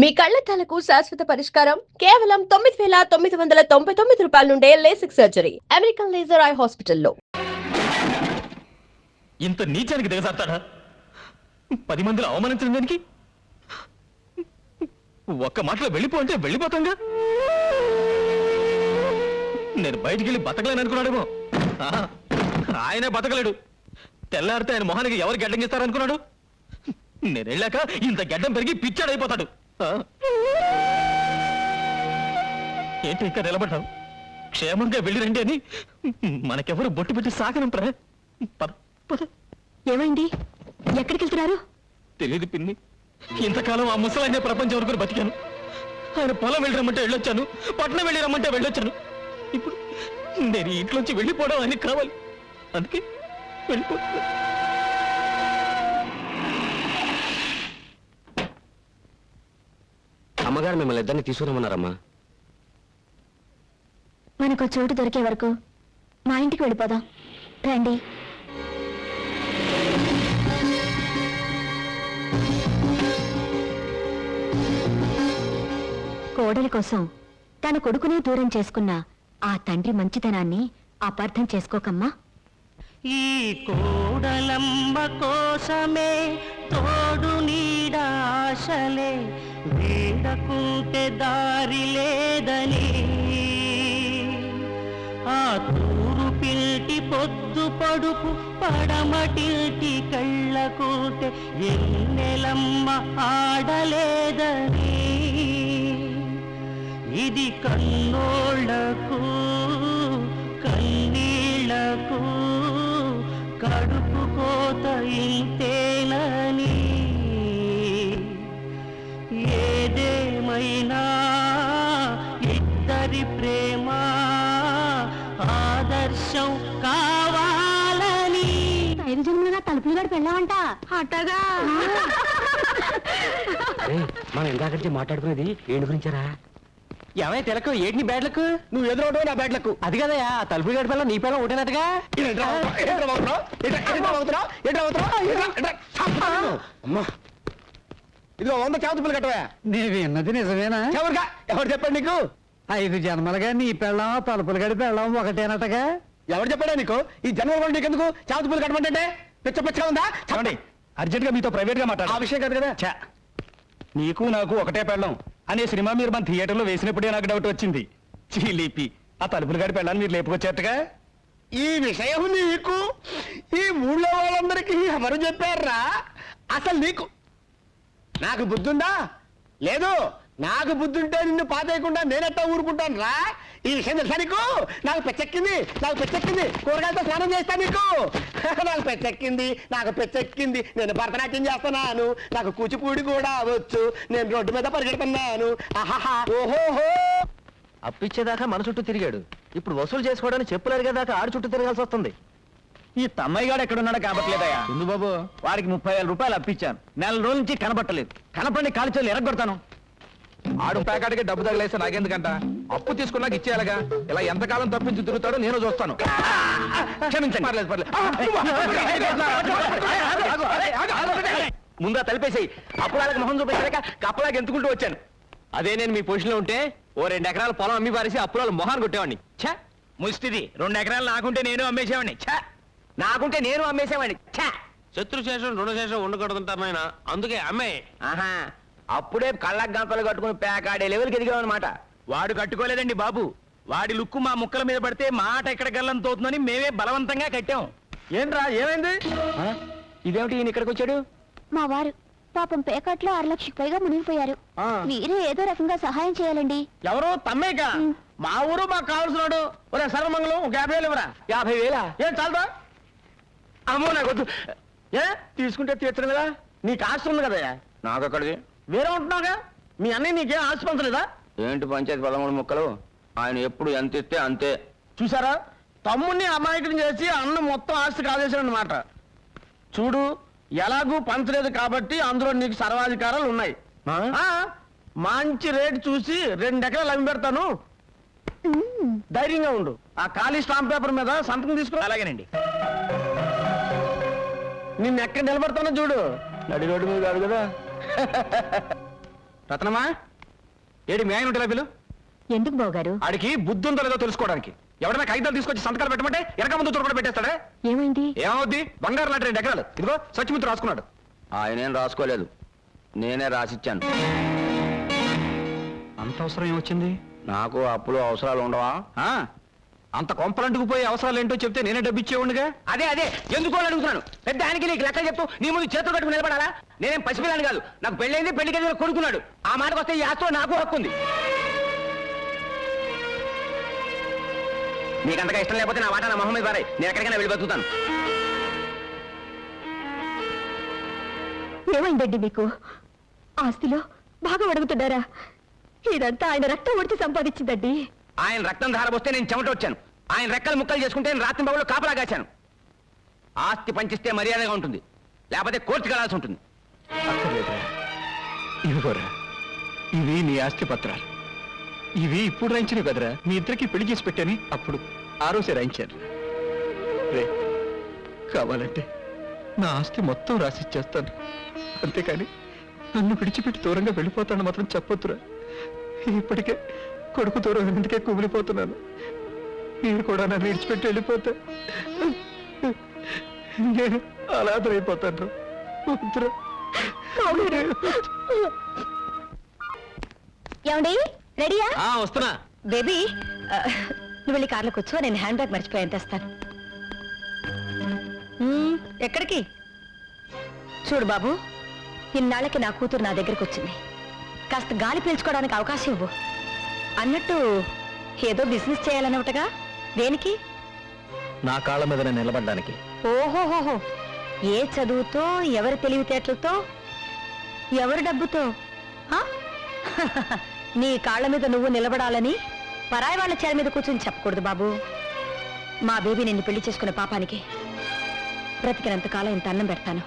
మీ కళ్లద్దాలకు శాశ్వత పరిష్కారం కేవలం 9,999 రూపాయల నుండే LASIK surgery American laser eye హాస్పిటల్లో. ఇంత నీచానికి దిగజారుతాడా? 10 మందిలో అవమానించిన దానికి ఒక్క మాటలో వెళ్ళిపో అంటే వెళ్ళిపోతాంగా. నేను బయటికి వెళ్ళి బతకలేను అనుకున్నాడేమో. ఆయనే బతకలేడు. తెల్లారితే ఆయన మొహానికి ఎవరు గడ్డం ఇస్తారనుకున్నాడు? నేను వెళ్ళాక ఇంత గడ్డం పెరిగి పిచ్చాడైపోతాడు. ఏంటి ఇంకా నిలబడ్డావు? క్షేమంగా వెళ్ళి రండి అని మనకెవరు బొట్టు పెట్టి సాగనంటారా? ఏమైంది? ఎక్కడికి వెళ్తున్నారు? తెలియదు పిన్ని. ఇంతకాలం ఆ ముసలాయనే ప్రపంచం వరకు బతికాను. ఆయన పొలం వెళ్ళి రమ్మంటే వెళ్ళొచ్చాను, పట్నం వెళ్ళి రమ్మంటే వెళ్ళొచ్చాను. ఇప్పుడు నేను ఇంట్లోంచి వెళ్ళిపోవడం ఆయనకి కావాలి. అందుకే వెళ్ళిపోతున్నా. అమ్మగారు మిమ్మల్ని ఇద్దరిని తీసుకురమ్మన్నారమ్మా. మనకు చోటు దొరికే వరకు మా ఇంటికి వెళ్ళిపోదాం రండి. కోడలి కోసం తన కొడుకునే దూరం చేసుకున్న ఆ తండ్రి మంచితనాన్ని అపార్థం చేసుకోకమ్మా. ఈ కోడలమ్మ కోసమే తోడు నీడ ఆశలే వేడకుంటే దారి లేదని ఆ తూరు పిల్టి పొద్దు పడుపు పడమటిల్టి కళ్ళకుంటే ఎన్నెలమ్మ ఆడలేదని ఇది కన్నోళ్లకు కన్నీళ్లకు కడుపు కోత ఇంతేనని ఏదేమైనా ఇద్దరి ప్రేమ ఆదర్శం కావాలని 5 జన్మలుగా తలుపులు గడిపి వెళ్ళామంట. అట్టగా మనం ఇందాకంటే మాట్లాడుకునేది ఏంటి గురించారా? ఏమై తెలకు ఏంటి నీ బ్యాడ్లకు? నువ్వు ఎదురవడం నా బ్యాడ్లకు. అది కదయా తలుపు గడి పిల్ల నీ పిల్ల ఒకటేనట్టుగా. ఇదిగో 100 చేతులు కట్టవా. నీవి విన్నది నిజమేనా? ఎవరు చెప్పండి నీకు? 5 జన్మలుగా నీ పెళ్ళం తలుపులు గడి పెళ్ళం ఒకటేనటగా. ఎవరు చెప్పాడా నీకు? ఈ జన్మ కూడా నీకెందుకు చేతులు కట్టమంటే పిచ్చ పిచ్చగా ఉందా? చెప్పండి, అర్జెంట్ గా మీతో ప్రైవేట్ గా మాట్లాడు. ఆ విషయం కాదు కదా. నీకు నాకు ఒకటే పెళ్ళం అనే సినిమా మీరు మన థియేటర్లో వేసినప్పుడే నాకు డౌట్ వచ్చింది. చీలిపి ఆ తలుపులు గడి పెళ్ళాన్ని మీరు లేపుకొచ్చేట్టుగా. ఈ విషయం నీకు ఈ ఊళ్ళో వాళ్ళందరికీ ఎవరు చెప్పారా? అసలు నీకు నాకు బుద్ధుందా? లేదు. నాకు బుద్ధుంటే నిన్ను పాతేయకుండా నేనెట్టా ఊరుకుంటాను రా. ఈ విషయం తెలుసా నీకు? నాకు పెచ్చెక్కింది కూరగాయలతో స్నానం చేస్తా నీకు. నాకు పెచ్చెక్కింది నేను భరతనాట్యం చేస్తున్నాను, నాకు కూచిపూడి కూడా వచ్చు, నేను రోడ్డు మీద పరిగెడుతున్నాను. ఆహాహా ఓహోహో. అప్పిచ్చేదాకా మన చుట్టూ తిరిగాడు, ఇప్పుడు వసూలు చేసుకోవడానికి చెప్పులు అరిగేదాకా ఆడు చుట్టూ తిరగాల్సి వస్తుంది. ఈ తమ్మయ్య గారు ఎక్కడున్నాడో కాబట్టలేదయా. ఎందు బాబు? వాడికి 30,000 రూపాయలు అప్పించాను. నెల రోజుల నుంచి కనబట్టలేదు. కనపడి కాలు చేతులు ఎరగొడతాను. ఆడు ప్యాకాడికి డబ్బు తగిలేస్తే నాకెందుకంట? అప్పు తీసుకున్నాక ఇచ్చేయాలగా. ఇలా ఎంతకాలం తప్పించి తిరుగుతాడో నేను చూస్తాను. క్షమించండి. ముందా తలిపేసాయి. అప్పుడాలకు మొహం చూపించాక కప్పలాగా ఎంతుకుంటూ వచ్చాను. అదే నేను మీ పొజిషన్లో ఉంటే ఓ 2 ఎకరాల పొలం అమ్మి పారేసి అప్పులాలు మొహాన్ని కొట్టేవాడిని. ఛ ముష్టిది. 2 ఎకరాలు నాకుంటే నేను అమ్మేసేవాడిని. ఛ నాకుంటే నేను అమ్మేసేవాడిని. శత్రుశేషం రుణశేషం ఉండకూడదంటారు నాయన, అందుకే అమ్మే. ఆహా, అప్పుడే కళ్ళకు గంపలు కట్టుకుని పేకాడే లెవెల్కి ఎదిగామన్నమాట. వాడు కట్టుకోలేదండి బాబు. వాడి లుక్కు మా ముక్కల మీద పడితే మాట ఎక్కడ గల్లం తోతుందని మేమే బలవంతంగా కట్టాం. ఏంట్రా ఏమైంది? ఇదేమిటి ఈయన ఇక్కడికి వచ్చాడు? మా వారు పాపం పేకాట్లో 6 లక్షలకు పైగా మునిగిపోయారు. మీరే ఏదో రకంగా సహాయం చేయాలండి. ఎవరు? తమ్మేక మా ఊరు మాకు కావాల్సినాడు. ఒరే సర్వమంగళం ఒక 50,000 ఇవ్వరా. 50,000? ఏం చాలదా? అమ్మో నాకు వద్దు. ఏ తీసుకుంటే తీర్చడం కదా. నీకు ఆస్తి ఉంది కదయ్యా. నాకు అక్కడిది. వేరే ఉంటున్నావుగా. మీ అన్నయ్య నీకేం ఆస్తి పంచలేదా? ఏంటి పంచాయతీ 13 ముక్కలు? ఆయన ఎప్పుడు ఎంత ఇస్తే అంతే. చూసారా, తమ్ముడిని అమాయకుని చేసి అన్న మొత్తం ఆస్తి కాదేశాడు అన్నమాట. చూడు, ఎలాగూ పంచలేదు కాబట్టి అందులో నీకు సర్వాధికారాలు ఉన్నాయి. మంచి రేటు చూసి 2 ఎకరాలు అమ్మి పెడతాను. ధైర్యంగా ఉండు. ఆ ఖాళీ స్టాంప్ పేపర్ మీద సంతకం తీసుకో. అలాగేనండి. నిన్ను ఎక్కడ నిలబడతానో చూడు. నడి రోడ్డు మీద కాదు కదా. రత్నమా ఏడి మీ ఆయన ఉంటే పిలు ఎందుకు బావగారు? ఆడికి బుద్ధి ఉందో లేదో తెలుసుకోవడానికి ఎవడైనా కాగితాలు తీసుకొచ్చి సంతకాలు పెట్టమంటే వెనక ముందు తురపడి పెట్టేస్తాడా? ఏమైంది? ఏమవుద్ది? బంగారు లాంటి 2 ఎకరాలు ఇదిగో సత్యమిత్రు రాసుకున్నాడు. ఆయనేం రాసుకోలేదు, నేనే రాసిచ్చాను. అంత అవసరం ఏమొచ్చింది? నాకు అప్పులు అవసరాలు ఉండవా? ఆ, అంత కొంపలంటుకు పోయి అవసరాలు ఏంటో చెప్తే నేనే డబ్బిచ్చేవాడిగా. అదే అదే ఎందుకో అని అడుగుతున్నాను. పెద్ద ఆయనకి నీకు లెక్క చెప్తూ నీ ముందు చేతులు కట్టుకుని నిలబడాలా? నేనేం పసిపిల్లాని కాదు, నాకు పెళ్ళైంది, పెళ్లికి ఎదురు కొడుకున్నాడు. ఆ మాటకు వస్తే ఈ ఆస్తిలో నాకు హక్కు ఉంది. నీకు అంతగా ఇష్టం లేకపోతే నా మాట నా మొహం మీద పారాయి, నేను ఎక్కడికైనా వెళ్ళి బతుకుతాను. ఏమైందండి మీకు? ఆస్తిలో బాగా అడుగుతున్నారా? ఇదంతా ఆయన రక్తం ఒడిచి సంపాదించిందండి. ఆయన రక్తం ధారపోస్తే నేను చెమట వచ్చాను, ఆయన రెక్కలు ముక్కలు చేసుకుంటే నేను రాత్రి బాబులో కాపలా కాశాను. ఆస్తి పంచిస్తే మర్యాదగా ఉంటుంది, లేకపోతే కోర్టుకు వెళ్ళాల్సి ఉంటుంది. అక్కర్లేదురా, ఇదిగోరా, ఇవి నీ ఆస్తి పత్రాలు. ఇవి ఇప్పుడు రాయించినవి కదరా, మీ ఇద్దరికి పెళ్లి చేసి పెట్టాని అప్పుడు ఆ రోజే రాయించాను. రే, కావాలంటే నా ఆస్తి మొత్తం రాసిచ్చేస్తాను, అంతేకాని నన్ను విడిచిపెట్టి దూరంగా వెళ్ళిపోతాను మాత్రం చెప్పొద్దురా. ఇప్పటికే కొడుకు దూరం ఎందుకే కుమిలిపోతున్నాను, మీరు కూడా నన్ను విడిచిపెట్టి వెళ్ళిపోతే నేను అనాథరైపోతాను. వద్దురా. ఏమండి, రెడీయా? వస్తున్నా. బేబీ, నువ్వు వెళ్ళి కార్లో కూర్చో, నేను హ్యాండ్ బ్యాగ్ మర్చిపోయాను, తెస్తాను. ఎక్కడికి? చూడు బాబు, ఇన్నాళ్ళకి నా కూతురు నా దగ్గరకు వచ్చింది. కాస్త గాలి పీల్చుకోవడానికి అవకాశం ఇవ్వు. అన్నట్టు ఏదో బిజినెస్ చేయాలన్నట్టుగా. దేనికి? నా కాళ్ళ మీద నేను నిలబడ్డానికి. ఓహోహోహో, ఏ చదువుతో, ఎవరి తెలివితేటలతో, ఎవరి డబ్బుతో? ఆ? నీ కాళ్ళ మీద నువ్వు నిలబడాలని పరాయి వాళ్ళ చేర మీద కూర్చొని చెప్పకూడదు బాబు. మా బేబీ నిన్ను పెళ్లి చేసుకునే పాపానికి బ్రతికినంత కాలం ఇంత అన్నం పెడతాను.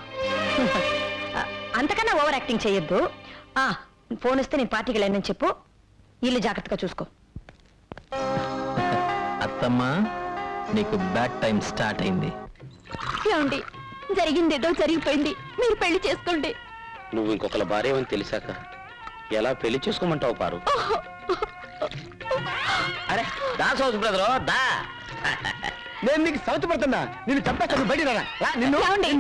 అంతకన్నా ఓవర్ యాక్టింగ్ చేయొద్దు. ఫోన్ వస్తే నేను పార్టీకి వెళ్ళానని చెప్పు. ఇల్లు జాగ్రత్తగా చూసుకో. అత్తమ్మా, నీకు బ్యాడ్ టైం స్టార్ట్ అయింది. ఏమండి, జరిగిందేదో జరిగిపోయింది, మీరు పెళ్లి చేసుకోండి. నువ్వు ఇంకొకళ్ళ భార్య అని తెలిసాక ఎలా పెళ్లి చేసుకోమంటావు పారు? అరే దా సౌత్ బ్రదర్ దా. నేను నీకు సౌత్ పడుతున్నా, నిన్ను చంపేస్తాను, బయట నిన్ను. ఏమండి,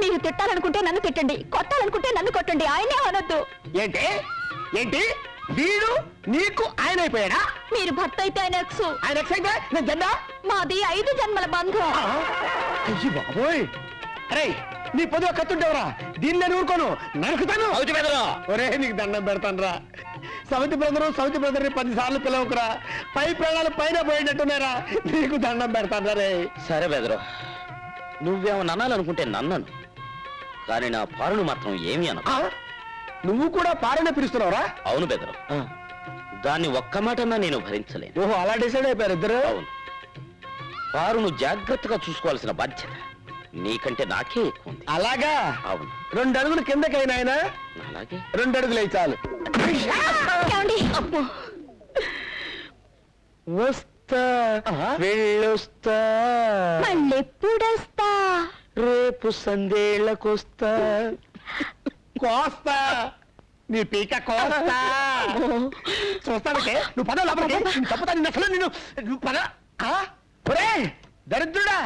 మీరు తిట్టాలనుకుంటే నన్ను తిట్టండి, కొట్టాలనుకుంటే నన్ను కొట్టండి, ఆయనే అనొద్దు. ఏంటి ఏంటి వీడు నీకు ఆయన అయిపోయాడా? మీరు భర్త అయితే ఆయన ఎక్స్, ఆయన ఎక్స్ అయితే నేను జెండా. మాది 5 జన్మల బంధం. అయ్యి బాబోయ్, అరే నీ పొద్దు కత్తుంటేవరా, దీన్ని నేను ఊరుకోను, నరుకుతాను. ఒరే నీకు దండం పెడతాను రా. సౌతి బ్రదర్ 10 సార్లు పిలవకురా, పై ప్రాణాలు పైన పోయేటట్టున్నారా, నీకు దండం పెడతాను రే. సరే బెదరు, నువ్వేమన్నా అనాలనుకుంటే నన్నను, కానీ నా పారును మాత్రం ఏమి అన. నువ్వు కూడా పారనే పిలుస్తున్నావురా? అవును బెదరు, దాన్ని ఒక్క మాటన్నా నేను భరించలేను. ఓహో, అలా డిసైడ్ అయిపోయారు ఇద్దరు? అవును, పారును జాగ్రత్తగా చూసుకోవాల్సిన బాధ్యత నీకంటే నాకే ఎక్కువ ఉంది. అలాగా? అవును. 2 అడుగులు కిందకైనా ఆయన, అలాగే 2 అడుగులు అయి చాలు. వస్తా వెళ్ళొస్తా, మళ్ళెప్పుడొస్తా? రేపు సందేళ్లకొస్తా, కోస్తా నీ పీక కోస్తా. చూస్తానంటే నువ్వు పద లోపలికి, తప్పుతా నిన్ను అసలు, నువ్వు పద. ఒరే దరిద్రుడా,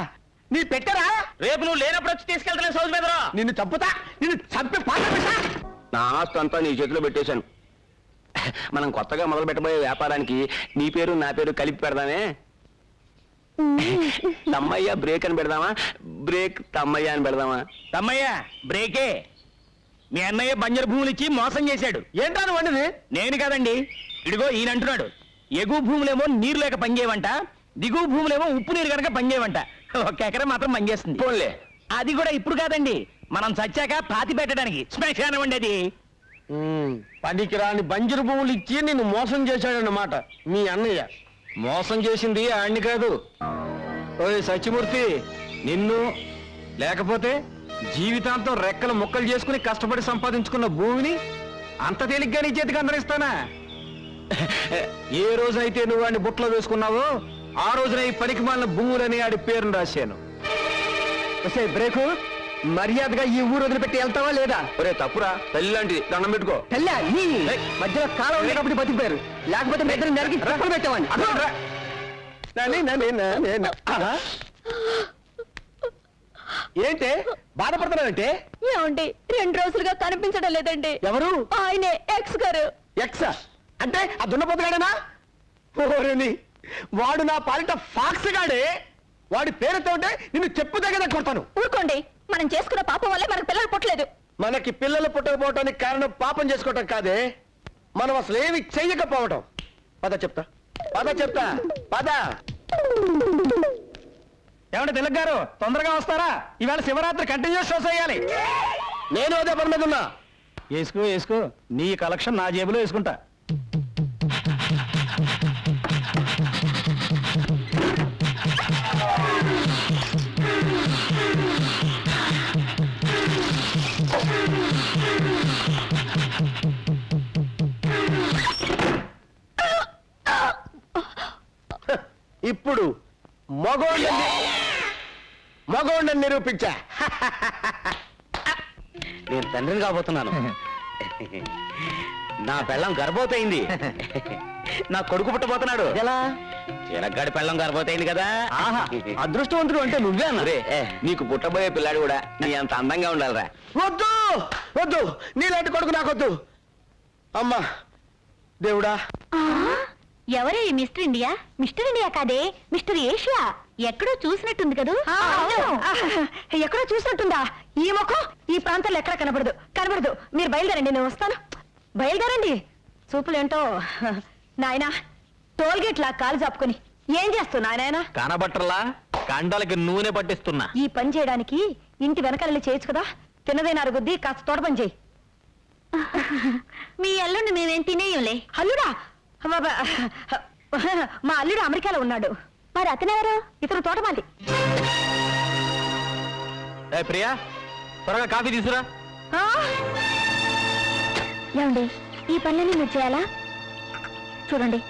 నీ పెట్టరా? రేపు నువ్వు లేనప్పుడు వచ్చి తీసుకెళ్తానే సౌజ్ బెదరు. నిన్ను చంపుతా, నిన్ను చంపి పాత. నా ఆస్తి అంతా నీ చేతిలో పెట్టేశాను. మనం కొత్తగా మొదలు పెట్టబోయే వ్యాపారానికి నీ పేరు నా పేరు కలిపి పెడదామే. తమ్మయ్య బ్రేక్ అని పెడదామా, బ్రేక్ తమ్మయ్య అని పెడదామా? తమ్మయ్య బ్రేకే. మీ అన్నయ్య బంజరు భూములు ఇచ్చి మోసం చేశాడు. ఏంటా నువ్వు వండిది? నేను కాదండి, ఇడిగో ఈయన అంటున్నాడు. ఎగువ భూములేమో నీరు లేక పనిచేయవంట, దిగువ భూములేమో ఉప్పు నీరు కనుక పనిచేయవంట. 1 ఎకరం మాత్రం పనిచేస్తుంది. పోన్లే, అది కూడా ఇప్పుడు కాదండి, మనం చచ్చాక పాతి పెట్టడానికి శ్మశానం అండి అది. పనికిరాని బంజరు భూములు ఇచ్చి నిన్ను మోసం చేశాడన్నమాట మీ అన్నయ్య. మోసం చేసింది ఆడిని కాదు. ఓయ్ సత్యమూర్తి, నిన్ను లేకపోతే జీవితాంతం రెక్కలు ముక్కలు చేసుకుని కష్టపడి సంపాదించుకున్న భూమిని అంత తేలిగ్గా నీ చేతికి అందరిస్తానా? ఏ రోజైతే నువ్వు వాడిని బుట్టలో వేసుకున్నావో ఆ రోజున ఈ పనికి మాలిన భూములని ఆడి పేరును రాశాను. బ్రేకు మర్యాదగా ఈ ఊరు వదిలిపెట్టి వెళ్తావా లేదా? ఒరే తప్పురా, తల్లి లాంటిది, దండం పెట్టుకో. తెల్లా నీ మధ్యలో కాలం ఉండేటప్పుడు బతికిపోయారు, లేకపోతే మీ ఇద్దరు నరికి చెప్పలు పెట్టేవాడిని. ఏంటి బాధపడుతున్నావంటే? ఏమండి 2 రోజులుగా కనిపించడం లేదండి. ఎవరు? ఆయనే ఎక్స్ గారు. ఎక్స్ అంటే ఆ దున్నపోతుగాడేనా? ఓరేని, వాడు నా పాలిట ఫాక్స్ గాడే. వాడి పేరుతో ఉంటే నిన్ను చెప్పు దగ్గర కొడతాను. ఊరుకోండి, మనం చేసుకున్న పాపం వల్లే మనకు పిల్లలు పుట్టలేదు. మనకి పిల్లలు పుట్టకపోవటానికి కారణం పాపం చేసుకోవటం కాదే, మనం అసలు ఏమి చెయ్యకపోవటం. పద చెప్తా, పద. ఏమంటే తిలక్ గారు తొందరగా వస్తారా? ఈవేళ శివరాత్రి కంటిన్యూస్ షోస్ వేయాలి. నేను అదే పని మీద ఉన్నా. వేసుకో నీ కలెక్షన్ నా జేబులో వేసుకుంటా. ఇప్పుడు మగోళ్ళని నిరూపించా. నేను తండ్రిని కాబోతున్నాను. నా పెళ్ళం గర్భవతయింది. నా కొడుకు పుట్టబోతున్నాడు. ఎలా? చిలగ్గాడి పెళ్ళం గర్భవతయింది కదా. ఆహా, అదృష్టవంతుడు అంటే నువ్వే అన్న. రే, నీకు పుట్టబోయే పిల్లాడు కూడా నీ అంత అందంగా ఉండాలిరా. వద్దు నీలాంటి కొడుకు నాకొద్దు. అమ్మా దేవుడా. ఎవరే ఈ మిస్టర్ ఇండియా? మిస్టర్ ఇండియా కాదే, మిస్టర్ ఏషియా. ఎక్కడో చూసినట్టుంది కదూ? ఎక్కడో చూసినట్టుందా? ఈ ముఖం ఈ ప్రాంతంలో ఎక్కడ కనబడదు. మీరు బయలుదేరండి, నేను వస్తాను. బయలుదేరండి. చూపులేంటో నాయనా, టోల్గేట్ లా కాలు చాపుకొని ఏం చేస్తున్నా నాయనా? కనబట్టర్లా, కండలకి నూనె పట్టిస్తున్నా. ఈ పని చేయడానికి ఇంటి వెనకాల చేయొచ్చు కదా. తిన్నదైన అరుగుద్ది, కాస్త తోట పని చేయి. మీ అల్లుడిని మేమేం తినేయంలే. అల్లుడా? మా అల్లుడు అమెరికాలో ఉన్నాడు. మరి అతనెవరు? ఇతను తోటమాలి. ఏ ప్రియా, త్వరగా కాఫీ తీసురా. ఏమండి, ఈ పనులన్నీ మీరు చేయాలా? చూడండి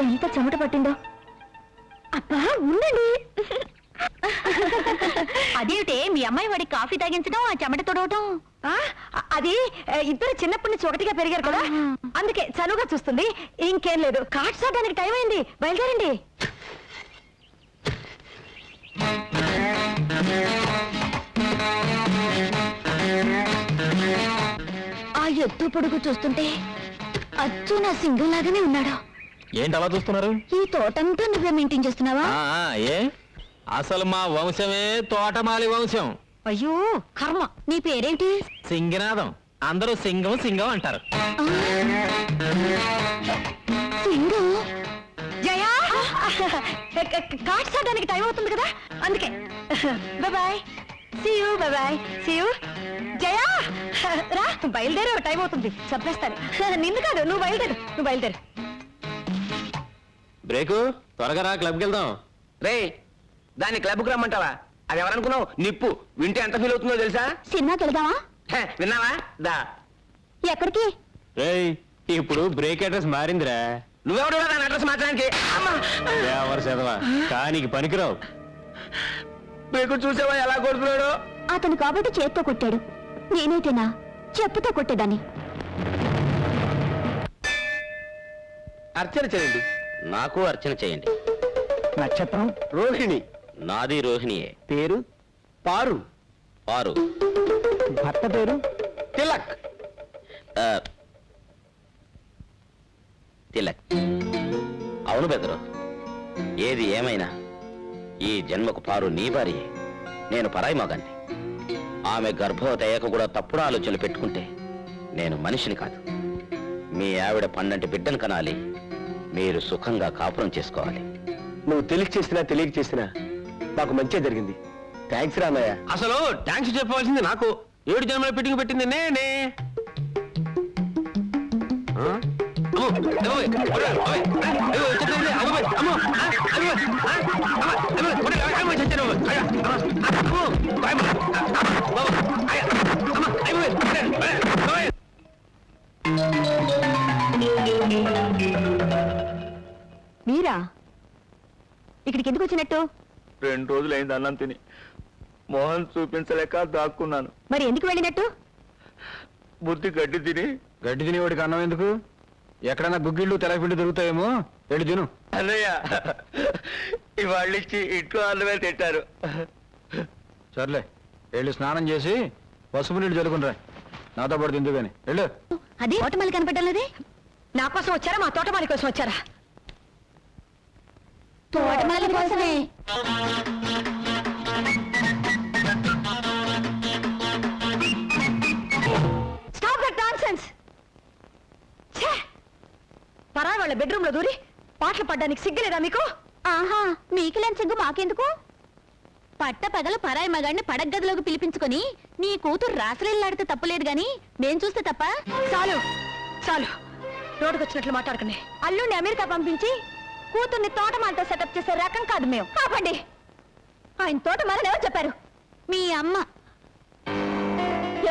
ఎంత చెమట పట్టిందో. అబ్బా ఉండండి. అదేమిటే మీ అమ్మాయి వాడి కాఫీ తాగించడం, ఆ చెమట తొడవటం? అది ఇద్దరు చిన్నప్పటి నుంచి ఒకటిగా పెరిగారు కదా, అందుకే చనువుగా చూస్తుంది. ఇంకేం లేదు. కార్డ్ సాడానికి టైం అయింది, బయలుదేరండి. ఆ ఎత్తు పొడుగు చూస్తుంటే అచ్చు నా సింగం లాగానే ఉన్నాడు. ఏంటి అలా చూస్తున్నారు? ఈ తోటంతా నువ్వే మెయింటైన్ చేస్తున్నావా? ఏ అసలు మా వంశమే తోటమాలి వంశం. అయ్యో కర్మ. నీ పేరేంటి? సింగనాథం. అందరూ సింగం అంటారు. సింగం? జయా, కార్డ్స్ ఆడడానికి టైం అవుతుంది కదా, అందుకే. బాయ్. See you. జయా రా, బయలుదేరే టైం అవుతుంది. చంపేస్తాను. నిన్ను కాదు, నువ్వు బయలుదేరు. బ్రేకు, త్వరగా రా, క్లబ్కి వెళ్దాం. రే, దాన్ని క్లబ్కి రమ్మంటావా? అది ఎవరనుకున్నావు? నిప్పు. వింటే ఎంత ఫీల్ అవుతుందో తెలుసా? సినిమాకి వెళ్దామా? విన్నావా? దా. ఎక్కడికి? రేయ్, ఇప్పుడు బ్రేక్ అడ్రస్ మారిందిరా. నువ్వెవడు దాని అడ్రస్ మార్చడానికి? ఎవరు చదవా కానీ పనికిరావు. బ్రేకు చూసావా ఎలా కొడుతున్నాడు? అతను కాబట్టి చేత్తో కొట్టాడు, నేనైతేనా చెప్పుతో కొట్టేదాన్ని. అర్చన చేయండి. నాకు అర్చన చేయండి. నక్షత్రం రోహిణి. నాది రోహిణియే. పేరు పారు. పారు. భర్త పేరు తిలక్. తిలక్. అవును బెదరు, ఏది ఏమైనా ఈ జన్మకు పారు నీ భార్యే. నేను పరాయి మగాన్ని. ఆమె గర్భవతి అయ్యాక కూడా తప్పుడు ఆలోచనలు పెట్టుకుంటే నేను మనిషిని కాదు. మీ ఆవిడ పండంటి బిడ్డను కనాలి, మీరు సుఖంగా కాపురం చేసుకోవాలి. నువ్వు తెలియక చేసినా నాకు మంచి జరిగింది. థ్యాంక్స్ రా అన్నయ్య. అసలు థ్యాంక్స్ చెప్పవలసింది నాకు. 7 జన్మల ఫిట్టింగ్ పెట్టింది నేనే. మీరా ఇక్కడికి ఎందుకు వచ్చినట్టు? 2 రోజులైంది అన్నం తిని. మోహన్ చూపించలేక దాక్కున్నాను. మరి ఎందుకు వెళ్ళినట్టు? బుద్ధి గడ్డి తినేవాడికి అన్నం ఎందుకు? ఎక్కడైనా గుగ్గిళ్ళు తెలపిండి దొరుకుతాయేమో, వెళ్ళి తిను. అన్నయ్య, ఇవాళ్ళు ఇచ్చి ఇంట్లో అన్నమే తింటారు. సర్లే, వెళ్ళి స్నానం చేసి పసుపు నీళ్ళు చల్లుకునిరా. నాతో పాటు తిందు గాని వెళ్ళు. అది తోటమాలి కనపడడం లేదే. నా కోసం వచ్చారా, మా తోటమాలి కోసం వచ్చారా? తోటమాలి కోసమే. Stop that nonsense. పరాయి వాళ్ళ బెడ్రూమ్ లో దూరి పాటలు పడ్డానికి సిగ్గులేదా మీకు? ఆహా, మీకు లేని సిగ్గు మాకెందుకు? పట్ట పగల పరాయి మగాడిని పడగదిలోకి పిలిపించుకొని నీ కూతురు రాసలీలాడితే తప్పులేదు గాని మేం చూస్తే తప్ప. చాలు చాలు, రోడ్డుకు వచ్చినట్లు మాట్లాడకండి. అల్లుడిని అమెరికా పంపించి కూతుర్ని తోటమాలతో సెటప్ చేసే రకం కాదు మేము. ఆపండి. ఆయన తోటమాలని ఎవరు చెప్పారు? మీ అమ్మ.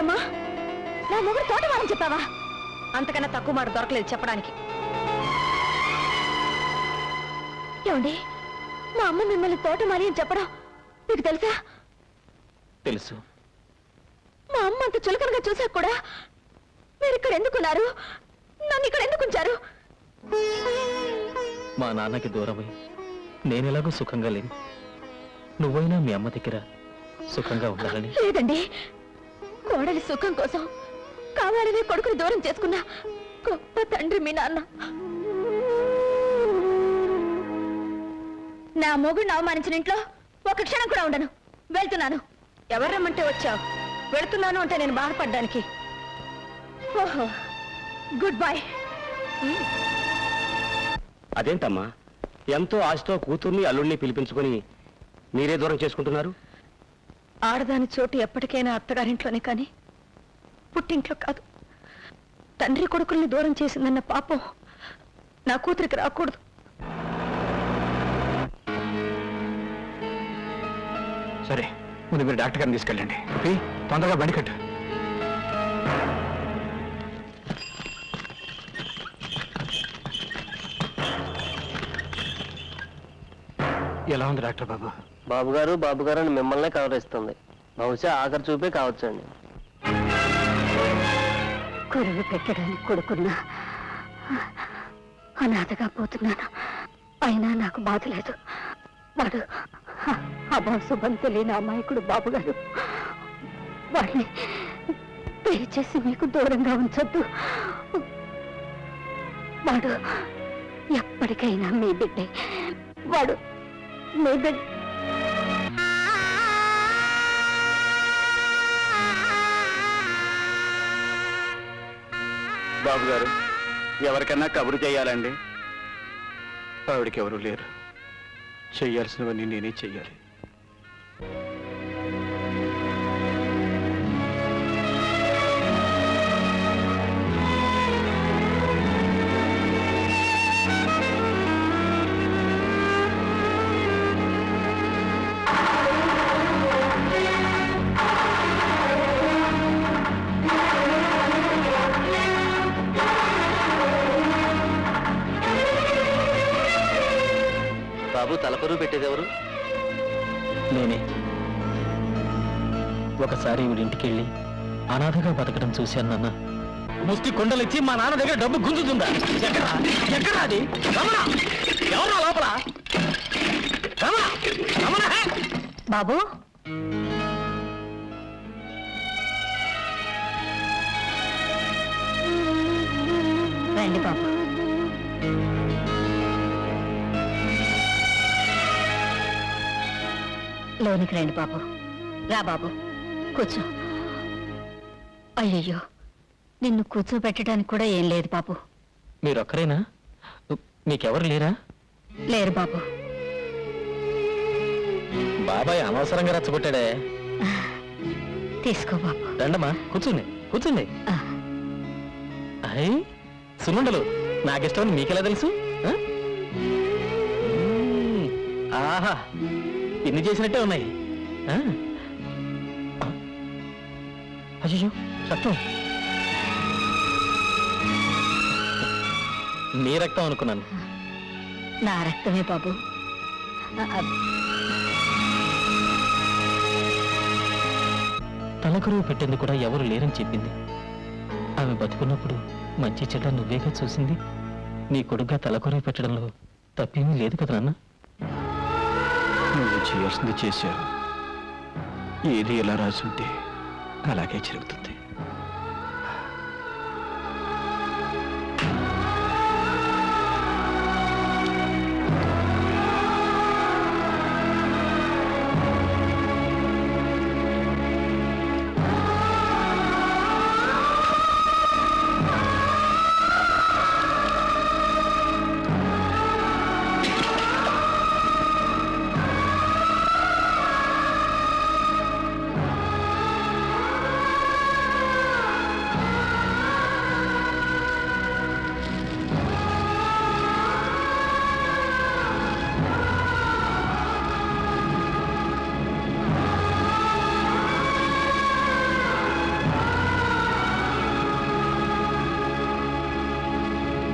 ఏమ్మా, నా మొగుడు తోటమాలని చెప్పావా? అంతకన్నా తక్కువ మాట దొరకలేదు చెప్పడానికి. ఏమండి, మా అమ్మ మిమ్మల్ని తోటమాలి అని చెప్పడం మీకు తెలుసా? తెలుసు. మా అమ్మ అంత చులకనగా చూసాక కూడా మీరు ఇక్కడ ఎందుకున్నారు? నన్ను ఇక్కడ ఎందుకు ఉంచారు? మా నాన్నకి దూరమై నేనెలాగో సుఖంగా లేను. నువ్వైనా మీ అమ్మ దగ్గర సుఖంగా ఉండాలని. లేదండి, కోడలి సుఖం కోసం కావాలనే కొడుకుని దూరం చేసుకున్న గొప్ప తండ్రి మీ నాన్న. నా మొగుడిని అవమానించిన ఇంట్లో ఒక క్షణం కూడా ఉండను. వెళ్తున్నాను. ఎవరు రమ్మంటే వచ్చావు? వెళ్తున్నాను అంటే నేను బాధపడ్డానికి. ఓహో, గుడ్ బై. అదేంటమ్మా, ఎంతో ఆశతో కూతుర్ని అల్లుడిని పిలిపించుకొని మీరే దూరం చేసుకుంటున్నారు? ఆడదాని చోటు ఎప్పటికైనా అత్తగారింట్లోనే కానీ పుట్టింట్లో కాదు. తండ్రి కొడుకుల్ని దూరం చేసిందన్న పాపం నా కూతురికి రాకూడదు. సరే, ముందు మీరు డాక్టర్ గారిని తీసుకెళ్ళండి. తొందరగా బండి కట్టు. ఎలా ఉంది డాక్టర్ బాబు? బాబు గారు అని మిమ్మల్నే కవరిస్తుంది. బహుశా ఆఖరి చూపే కావచ్చండి. కొరువు పెట్టడానికి కొడుకున్నా అనాథగా పోతున్నాను. అయినా నాకు బాధ లేదు. వాడు అభాశుభం తెలియని అమాయకుడు బాబుగారు. వాడిని దయచేసి మీకు దూరంగా ఉంచొద్దు. వాడు ఎప్పటికైనా మీ బిడ్డే. వాడు మీ బిడ్డ. బాబు గారు, ఎవరికైనా కబురు చేయాలండి? ఆవిడకి ఎవరు లేరు. చెయ్యాల్సినవన్నీ నేనే చెయ్యాలి. బాబు, తలపరు పెట్టేదెవరు? నేనే. ఒకసారి ఇంటికి వెళ్ళి అనాథగా బతకడం చూశాను నాన్న. ముష్టి కొండలిచ్చి మా నాన్న దగ్గర డబ్బు గుంజుతుందా? ఎక్కడ అది? ఎవరు లోపల? బాబు, రండి బాబు. లోనికి రండి బాబు. రా బాబు, కూర్చో. అయ్యయ్యో, నిన్ను కూర్చోబెట్టడానికి కూడా ఏం లేదు బాబు. మీరొక్కరేనా? మీకెవరు లేరా? లేరు బాబు. బాబాయ్ అనవసరంగా రచ్చగొట్టాడే. తీసుకో బాబు. రండమ్మా, కూర్చుంది కూర్చుంది. ఆ, అయ్ సున్నుండలు నాకిష్టమని మీకెలా తెలుసు? ఆ? ఆహా, ఇన్ని చేసినట్టే ఉన్నాయి. అయ్యో, రక్తం. నీ రక్తం అనుకున్నాను. నా రక్తమే బాబు. తలకరువు పెట్టేందుకు కూడా ఎవరు లేరని చెప్పింది. ఆమె బతుకున్నప్పుడు మంచి చెడ్డ నువ్వేగా చూసింది. నీ కొడుగ్గా తలకరువు పెట్టడంలో తప్పేమీ లేదు కదా నాన్న. నువ్వు చేయాల్సింది చేశావు. ఏది ఎలా రాసుంటే అలాగే జరుగుతుంది.